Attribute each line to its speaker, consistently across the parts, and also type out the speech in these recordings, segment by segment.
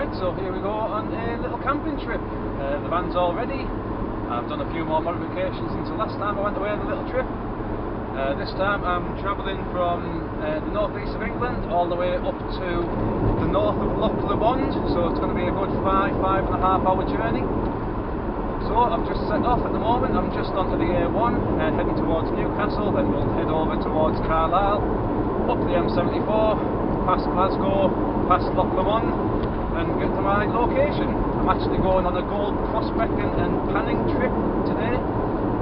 Speaker 1: Right, so here we go on a little camping trip. The van's all ready. I've done a few more modifications since the last time I went away on a little trip. This time I'm travelling from the northeast of England all the way up to the north of Loch Lomond, so it's going to be a good 5.5 hour journey. So I've just set off at the moment. I'm just onto the A1 heading towards Newcastle, then we'll head over towards Carlisle, up the M74, past Glasgow, past Loch Lomond, and get to my location. I'm actually going on a gold prospecting and panning trip today,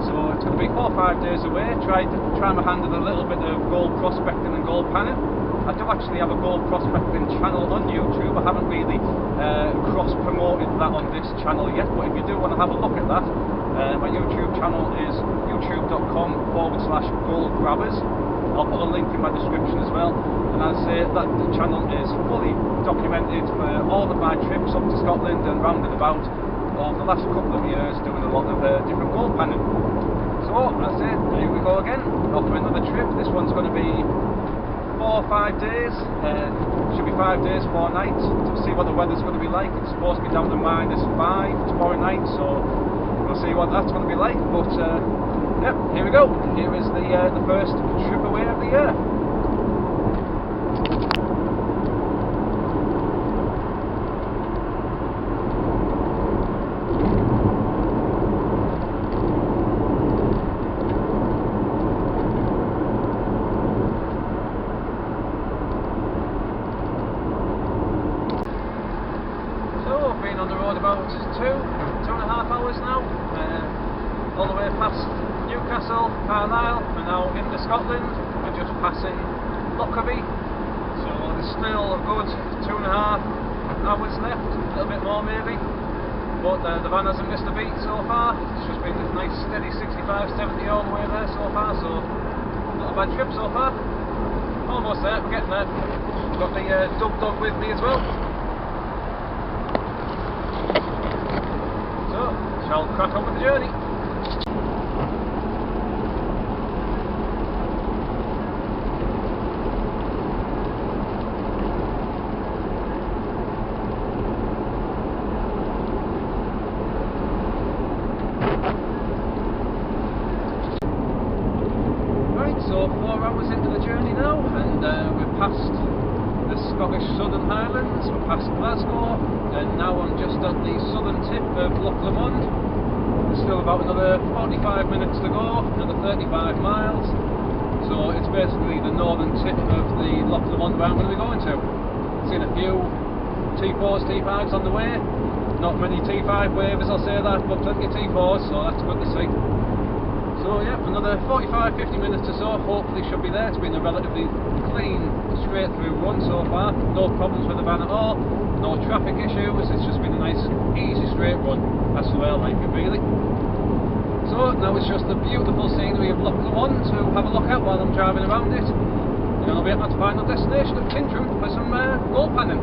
Speaker 1: so it's going to be 4 or 5 days away. Try my hand at a little bit of gold prospecting and gold panning. I do actually have a gold prospecting channel on YouTube. I haven't really cross-promoted that on this channel yet, but if you do want to have a look at that, my YouTube channel is youtube.com/goldgrabbers. I'll put a link in my description as well, and I'll say that the channel is fully documented for all of my trips up to Scotland and round and about over the last couple of years, doing a lot of different gold panning. So as I said, here we go again, off for another trip. This one's going to be 4 or 5 days, should be 5 days, 4 nights, to see what the weather's going to be like. It's supposed to be down to -5 tomorrow night, so we'll see what that's going to be like. But yep, here we go. Here is the first trip away of the year. On the road about 2.5 hours now, all the way past Newcastle, Carlisle. We're now into Scotland. We're just passing Lockerbie, so there's still a good 2.5 hours left, a little bit more maybe, but the van hasn't missed a beat so far. It's just been a nice steady 65-70 all the way there so far, so not a bad trip so far. Almost there, we're getting there. Got the dub dog with me as well. Shall crack on with the journey. Right, so 4 hours into the journey now, and we're past the Scottish Southern Highlands, we're past Glasgow, and now I'm just at the southern tip of Loch Lomond. There's still about another 45 minutes to go, another 35 miles, so it's basically the northern tip of the Loch Lomond where I'm going to be going to. Seen a few T4s, T5s on the way, not many T5 waivers, I'll say that, but plenty of T4s, so that's good to see. So yeah, another 45-50 minutes or so, hopefully should be there. It's been a relatively clean, straight through run so far, no problems with the van at all, no traffic issues, it's just been a nice, easy, straight run. That's the way I like it, really. So now it's just the beautiful scenery of Loch Lomond to have a look at while I'm driving around it, and I'll be at my final destination of Tyndrum for some gold panning.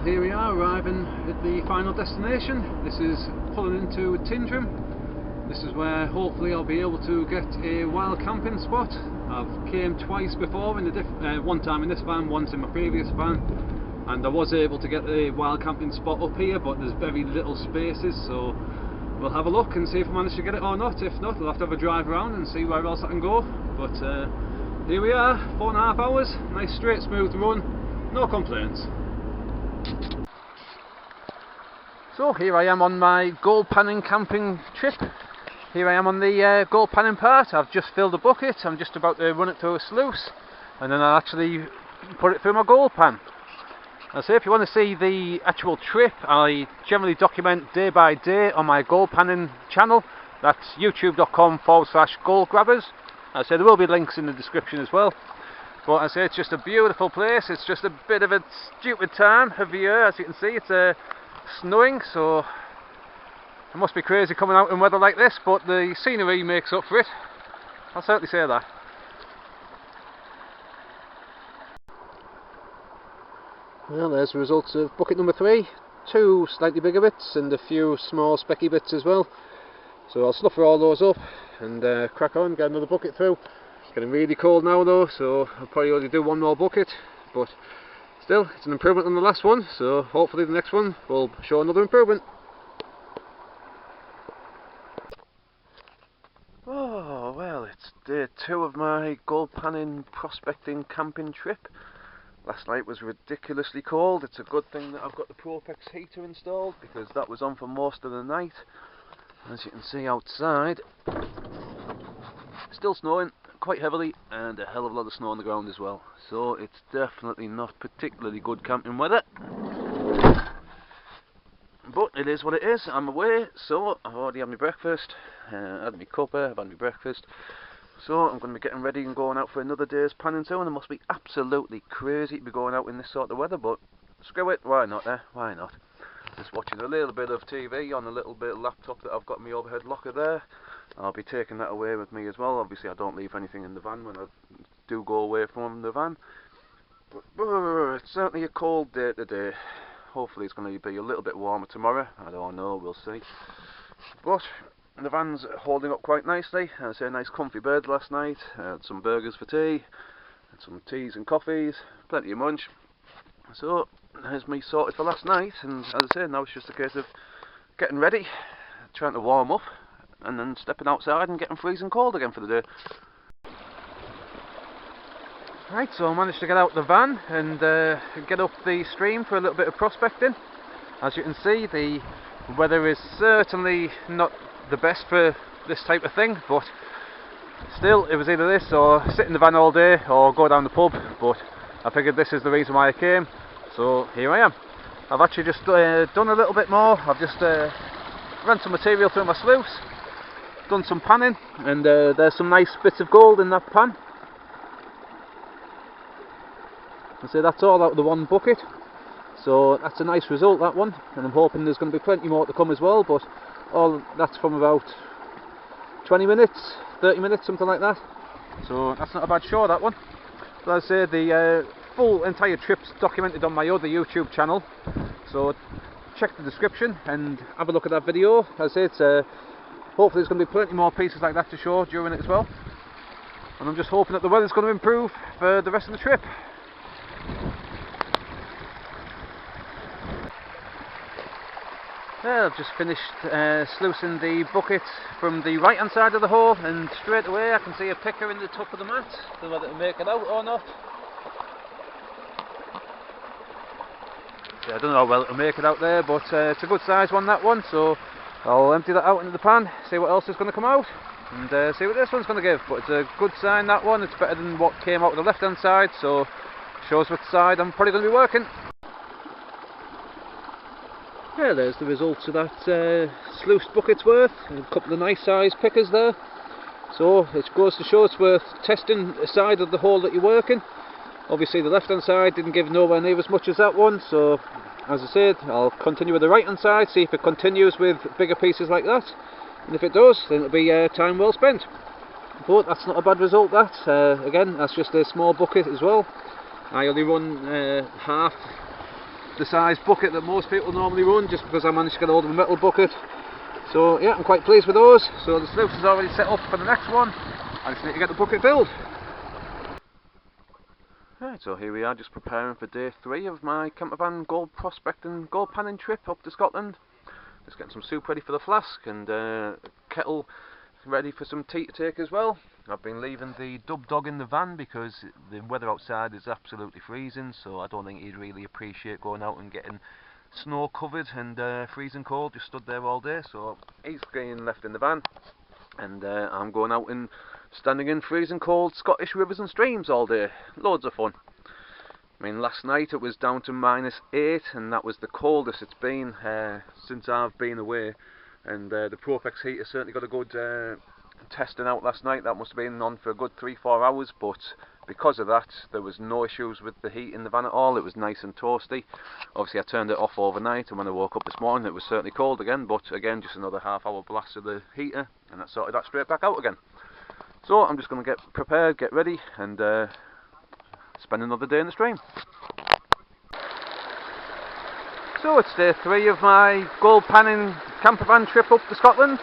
Speaker 1: Here we are, arriving at the final destination. This is pulling into Tyndrum. This is where hopefully I'll be able to get a wild camping spot. I've came twice before, in one time in this van, once in my previous van, and I was able to get a wild camping spot up here, but there's very little spaces, so we'll have a look and see if I manage to get it or not. If not, I'll have to have a drive around and see where else I can go. But here we are, 4.5 hours, nice straight smooth run, no complaints. So here I am on my gold panning camping trip. Here I am on the gold panning part. I've just filled a bucket, I'm just about to run it through a sluice and then I'll actually put it through my gold pan. So if you want to see the actual trip, I generally document day by day on my gold panning channel. That's youtube.com/goldgrabbers. I say there will be links in the description as well. But I say it's just a beautiful place. It's just a bit of a stupid time of the year. As you can see, it's snowing, so it must be crazy coming out in weather like this, but the scenery makes up for it. I'll certainly say that. Well, there's the results of bucket number 3. 2 slightly bigger bits and a few small specky bits as well. So I'll snuffer all those up and crack on, get another bucket through. It's getting really cold now though, so I'll probably only do one more bucket, but still, it's an improvement on the last one, so hopefully the next one will show another improvement. Oh, well, it's day 2 of my gold panning prospecting camping trip. Last night was ridiculously cold. It's a good thing that I've got the Propex heater installed because that was on for most of the night. As you can see outside, still snowing quite heavily and a hell of a lot of snow on the ground as well. So it's definitely not particularly good camping weather. But it is what it is. I'm away, so I've already had my breakfast, had my cuppa, I've had my breakfast. So I'm going to be getting ready and going out for another day's panning soon. It must be absolutely crazy to be going out in this sort of weather, but screw it, why not why not? Just watching a little bit of TV on a little bit of laptop that I've got in my overhead locker there. I'll be taking that away with me as well. Obviously I don't leave anything in the van when I do go away from the van. But it's certainly a cold day today. Hopefully it's going to be a little bit warmer tomorrow. I don't know, we'll see. But the van's holding up quite nicely. I had a nice comfy bed last night. I had some burgers for tea, had some teas and coffees, plenty of munch. So there's me sorted for last night, and as I say, now it's just a case of getting ready, trying to warm up, and then stepping outside and getting freezing cold again for the day. Right, so I managed to get out the van and get up the stream for a little bit of prospecting. As you can see, the weather is certainly not the best for this type of thing, but still it was either this or sit in the van all day or go down the pub, but I figured this is the reason why I came, so here I am. I've actually just done a little bit more. I've just ran some material through my sluice, done some panning, and there's some nice bits of gold in that pan. I say that's all out of the one bucket, so that's a nice result, that one, and I'm hoping there's going to be plenty more to come as well, but all that's from about 20 minutes, 30 minutes, something like that. So that's not a bad show, that one. But as I say, the full entire trip's documented on my other YouTube channel, so check the description and have a look at that video. As I say, it's hopefully there's going to be plenty more pieces like that to show during it as well. And I'm just hoping that the weather's going to improve for the rest of the trip. Well, I've just finished sluicing the bucket from the right hand side of the hole, and straight away I can see a picker in the top of the mat. Don't know whether to make it out or not. Yeah, I don't know how well it'll make it out there, but it's a good size one, that one, so I'll empty that out into the pan, see what else is going to come out, and see what this one's going to give. But it's a good sign, that one. It's better than what came out of the left hand side, so shows which side I'm probably going to be working. Yeah, there's the results of that sluiced bucket's worth, and a couple of nice sized pickers there. So it goes to show it's worth testing the side of the hole that you're working. Obviously the left hand side didn't give nowhere near as much as that one, so as I said, I'll continue with the right hand side, see if it continues with bigger pieces like that, and if it does, then it'll be time well spent. But that's not a bad result, that. Again, that's just a small bucket as well. I only run half the size bucket that most people normally run, just because I managed to get hold of a metal bucket. So yeah, I'm quite pleased with those. So the sluice is already set up for the next one. I just need to get the bucket filled. Right, so here we are, just preparing for day 3 of my Campervan gold prospecting, gold panning trip up to Scotland. Just getting some soup ready for the flask, and kettle ready for some tea to take as well. I've been leaving the dub dog in the van because the weather outside is absolutely freezing, so I don't think he'd really appreciate going out and getting snow covered and freezing cold, just stood there all day. So he's getting left in the van, and I'm going out and standing in freezing cold Scottish rivers and streams all day. Loads of fun. I mean, last night it was down to -8, and that was the coldest it's been since I've been away. And the Propex heater certainly got a good testing out last night. That must have been on for a good 3-4 hours, but because of that there was no issues with the heat in the van at all. It was nice and toasty. Obviously I turned it off overnight, and when I woke up this morning it was certainly cold again, but again just another half-hour blast of the heater and that sorted that straight back out again. So I'm just going to get prepared, get ready, and spend another day in the stream. So it's day 3 of my gold panning campervan trip up to Scotland.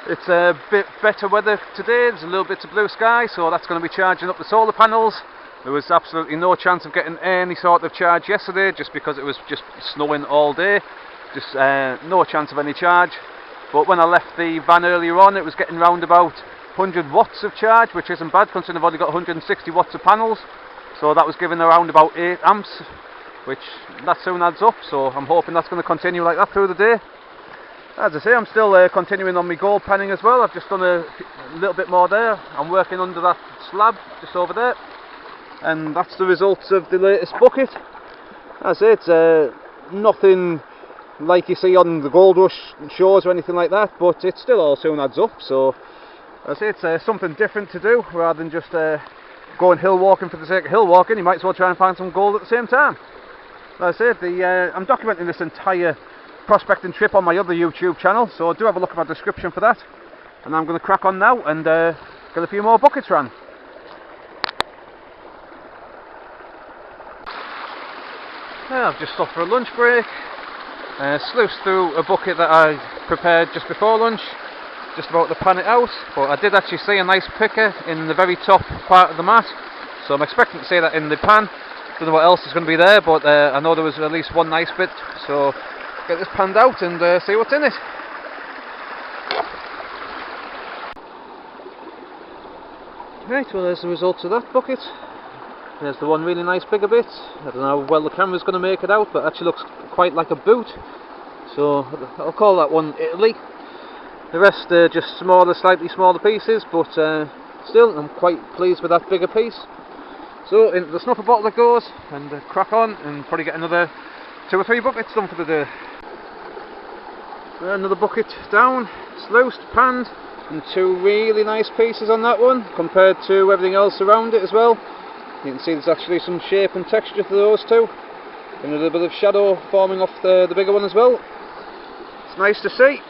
Speaker 1: It's a bit better weather today, there's a little bit of blue sky, so that's going to be charging up the solar panels. There was absolutely no chance of getting any sort of charge yesterday, just because it was just snowing all day. Just no chance of any charge. But when I left the van earlier on, it was getting round about 100 watts of charge, which isn't bad considering I've only got 160 watts of panels. So that was giving around about 8 amps, which that soon adds up, so I'm hoping that's going to continue like that through the day. As I say, I'm still continuing on my gold panning as well. I've just done a little bit more there. I'm working under that slab just over there, and that's the results of the latest bucket. As I say, it's nothing like you see on the Gold Rush shows or anything like that, but it still all soon adds up. So as I say, it's something different to do rather than just going hill walking for the sake of hill walking. You might as well try and find some gold at the same time. As I say, I'm documenting this entire prospecting trip on my other YouTube channel, so do have a look at my description for that. And I'm going to crack on now and get a few more buckets ran. I've just stopped for a lunch break, sluiced through a bucket that I prepared just before lunch, just about to pan it out, but I did actually see a nice picker in the very top part of the mat, so I'm expecting to see that in the pan. Don't know what else is going to be there, but I know there was at least one nice bit, so get this panned out and see what's in it. Right, well there's the results of that bucket. There's the one really nice bigger bit. I don't know how well the camera's going to make it out, but it actually looks quite like a boot. So I'll call that one Italy. The rest are just smaller, slightly smaller pieces, but still I'm quite pleased with that bigger piece. So into the snuffer bottle it goes, and crack on and probably get another 2 or 3 buckets done for the day. Another bucket down, sluiced, panned, and 2 really nice pieces on that one compared to everything else around it as well. You can see there's actually some shape and texture to those 2, and a little bit of shadow forming off the bigger one as well. It's nice to see.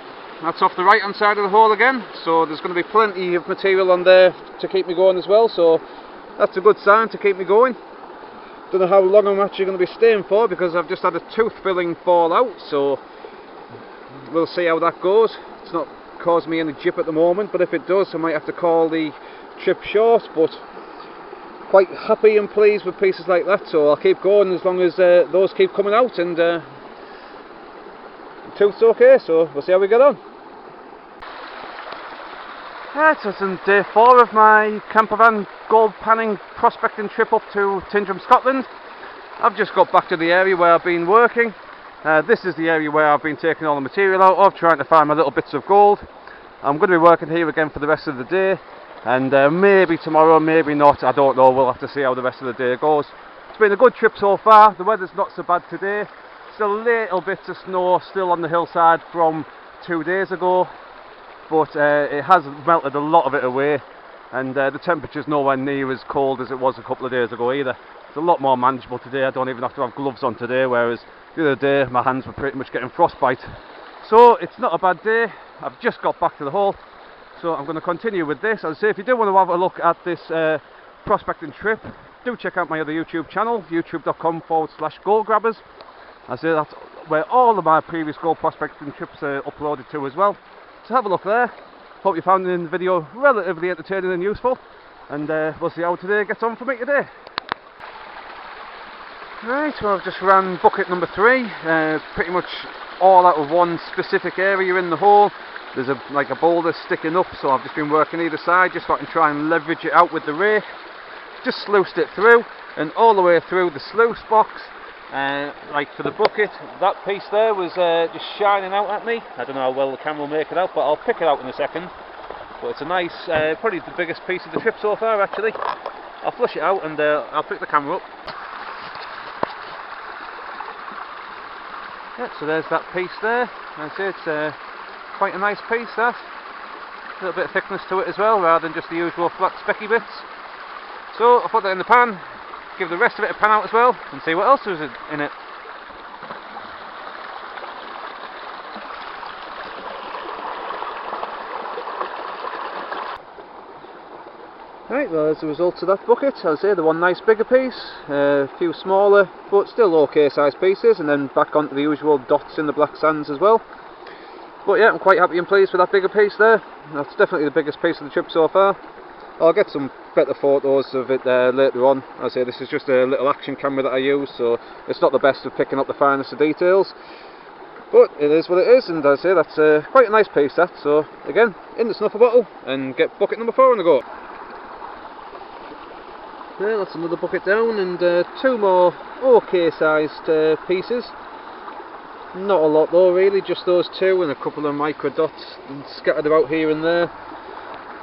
Speaker 1: That's off the right hand side of the hole again, so there's going to be plenty of material on there to keep me going as well, so that's a good sign to keep me going. Don't know how long I'm actually going to be staying for, because I've just had a tooth filling fall out, so we'll see how that goes. It's not causing me any jip at the moment, but if it does I might have to call the trip short, but quite happy and pleased with pieces like that, so I'll keep going as long as those keep coming out, and the tooth's okay, so we'll see how we get on. Right, so it's on day 4 of my campervan gold panning prospecting trip up to Tyndrum, Scotland. I've just got back to the area where I've been working. This is the area where I've been taking all the material out of, trying to find my little bits of gold. I'm going to be working here again for the rest of the day, and maybe tomorrow, maybe not, I don't know, we'll have to see how the rest of the day goes. It's been a good trip so far. The weather's not so bad today. Still little bits of snow still on the hillside from 2 days ago, but it has melted a lot of it away, and the temperature's nowhere near as cold as it was a couple of days ago either. It's a lot more manageable today. I don't even have to have gloves on today, whereas the other day my hands were pretty much getting frostbite. So it's not a bad day. I've just got back to the hole, so I'm going to continue with this. As I say, if you do want to have a look at this prospecting trip, do check out my other YouTube channel, youtube.com/goldgrabbers. I say that's where all of my previous gold prospecting trips are uploaded to as well. So have a look there. Hope you found the video relatively entertaining and useful, and we'll see how today gets on for me today. Right, well I've just ran bucket number 3, pretty much all out of one specific area in the hole. There's like a boulder sticking up, so I've just been working either side just so I can try and leverage it out with the rake. Just sluiced it through, and all the way through the sluice box, like for the bucket. That piece there was just shining out at me. I don't know how well the camera will make it out, but I'll pick it out in a second. But it's a nice, probably the biggest piece of the trip so far actually. I'll flush it out and I'll pick the camera up. Yeah, so there's that piece there. I say it's quite a nice piece, that. A little bit of thickness to it as well, rather than just the usual flat specky bits. So I'll put that in the pan, give the rest of it a pan out as well, and see what else is in it. Right, well, as a result of that bucket, I'll say the one nice bigger piece, a few smaller but still okay sized pieces, and then back onto the usual dots in the black sands as well. But yeah, I'm quite happy and pleased with that bigger piece there. That's definitely the biggest piece of the trip so far. I'll get some better photos of it later on. As I say, this is just a little action camera that I use, so it's not the best of picking up the finest of details. But it is what it is, and as I say, that's quite a nice piece, that. So again, in the snuffer bottle, and get bucket number 4 on the go. There, that's another bucket down, and 2 more okay sized pieces. Not a lot though really, just those 2 and a couple of micro dots scattered about here and there.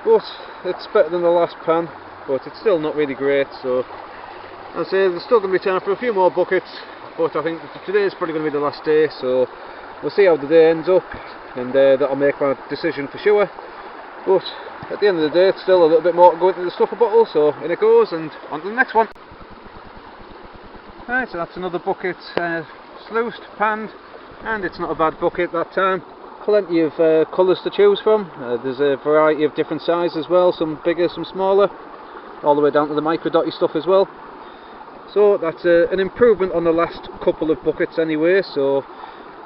Speaker 1: But it's better than the last pan, but it's still not really great, so I'd say there's still going to be time for a few more buckets, but I think today is probably going to be the last day, so we'll see how the day ends up, and that'll make my decision for sure. But at the end of the day, it's still a little bit more to go into the stuffer bottle, so in it goes, and on to the next one. Right, so that's another bucket sluiced, panned, and it's not a bad bucket that time. Plenty of colours to choose from. There's a variety of different sizes as well, some bigger, some smaller, all the way down to the micro dotty stuff as well. So that's an improvement on the last couple of buckets anyway, so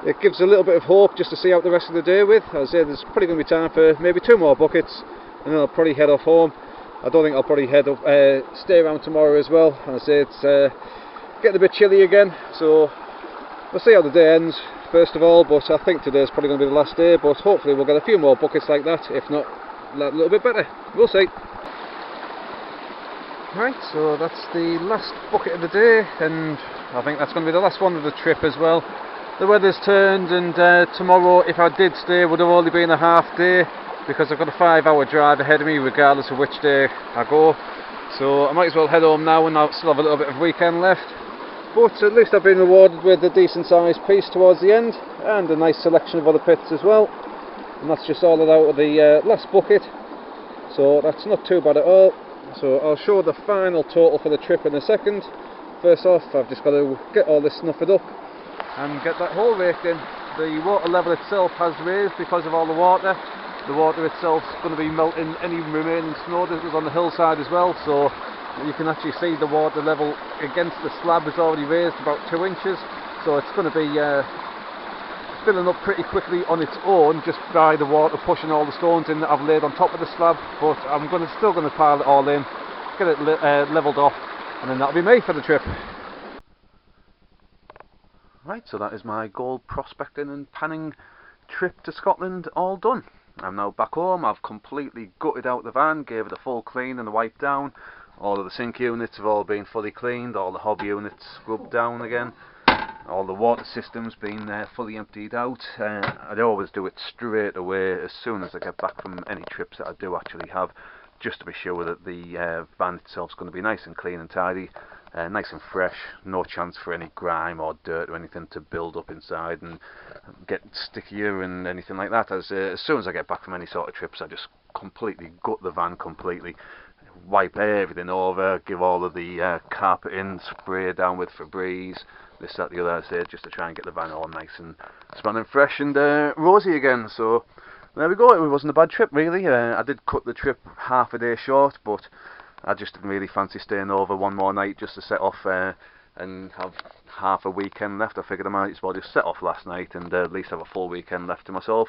Speaker 1: it gives a little bit of hope just to see out the rest of the day with. As I say, there's probably going to be time for maybe 2 more buckets, and then I'll probably head off home. I don't think I'll probably head up, stay around tomorrow as well. As I say, it's getting a bit chilly again, so we'll see how the day ends first of all, but I think today's probably going to be the last day, but hopefully we'll get a few more buckets like that, if not a little bit better. We'll see. Right, so that's the last bucket of the day, and I think that's going to be the last one of the trip as well. The weather's turned, and tomorrow, if I did stay, would have only been a half day, because I've got a 5-hour drive ahead of me regardless of which day I go. So I might as well head home now, and I'll still have a little bit of weekend left. But at least I've been rewarded with a decent sized piece towards the end, and a nice selection of other pits as well. And that's just all out of the last bucket, so that's not too bad at all. So I'll show the final total for the trip in a second. First off, I've just got to get all this snuffered up and get that hole raked in. The water level itself has raised because of all the water. The water itself is going to be melting any remaining snow that was on the hillside as well, so you can actually see the water level against the slab is already raised about 2 inches, so it's going to be filling up pretty quickly on its own just by the water pushing all the stones in that I've laid on top of the slab. But I'm still going to pile it all in, get it levelled off, and then that'll be me for the trip. Right, so that is my gold prospecting and panning trip to Scotland all done. I'm now back home. I've completely gutted out the van, gave it a full clean and a wipe down. All of the sink units have all been fully cleaned, all the hob units scrubbed down again, all the water systems been fully emptied out. I always do it straight away as soon as I get back from any trips that I do actually have, just to be sure that the van itself is going to be nice and clean and tidy, nice and fresh, no chance for any grime or dirt or anything to build up inside and get stickier and anything like that. As soon as I get back from any sort of trips, I just completely gut the van completely, wipe everything over, give all of the carpeting spray down with Febreze, this, that, the other, just to try and get the van all nice and smelling fresh and rosy again. So there we go. It wasn't a bad trip really. I did cut the trip half a day short, but I just didn't really fancy staying over one more night just to set off and have half a weekend left. I figured I might as well just set off last night and at least have a full weekend left to myself.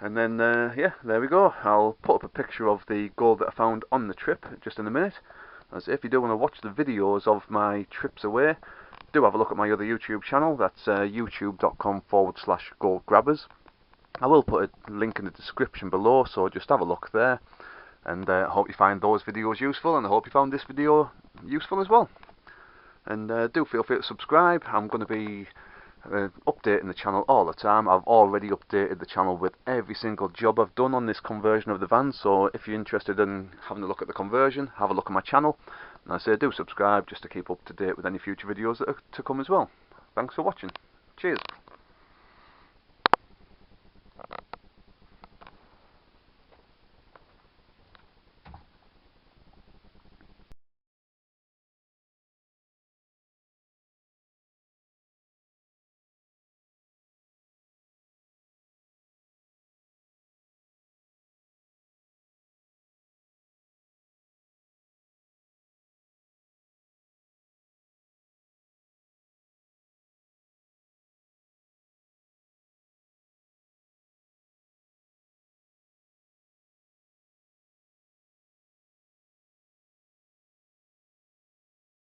Speaker 1: And then, yeah, there we go. I'll put up a picture of the gold that I found on the trip just in a minute.
Speaker 2: As if you do want to watch the videos of my trips away, do have a look at my other YouTube channel. That's youtube.com/goldgrabbers. I will put a link in the description below, so just have a look there. And I hope you find those videos useful, and I hope you found this video useful as well. And do feel free to subscribe. I'm going to be updating the channel all the time. I've already updated the channel with every single job I've done on this conversion of the van, so if you're interested in having a look at the conversion, have a look at my channel. And I say do subscribe just to keep up to date with any future videos that are to come as well. Thanks for watching. Cheers.